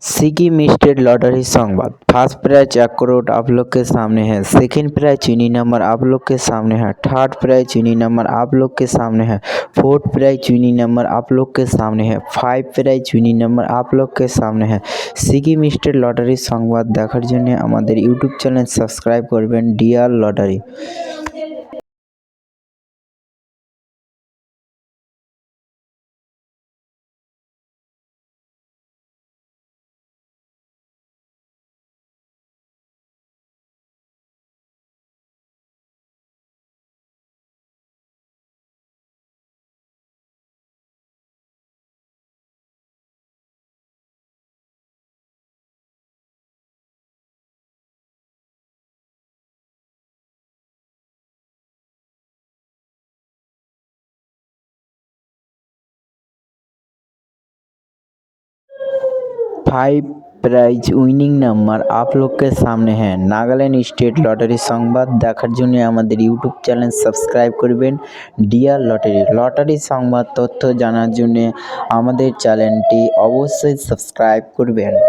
Sikkim state lottery संवाद। First prize 1 crore आप लोग के सामने है। सेकंड प्राइज चुनी नंबर आप लोग के सामने है। थर्ड प्राइज चुनी नंबर आप लोग के सामने है। फोर्थ प्राइज चुनी नंबर आप लोग के सामने है। 5 प्राइज चुनी नंबर आप लोग के सामने है। सिक्किम स्टेट लॉटरी संवाद देखार जन्य आमादेर यूट्यूब चैनल सबस्क्राइब करबेन Dear Lottery. 5 prize winning number आप लोग के सामने है। नागालैंड स्टेट लॉटरी संवाद देखार जन्य आमादेर यूट्यूब चैनल सबस्क्राइब करबेन डियर लॉटरी। लॉटरी संवाद तथ्य जानार जन्य आमादेर चैनलटी अवश्य सबस्क्राइब करबेन।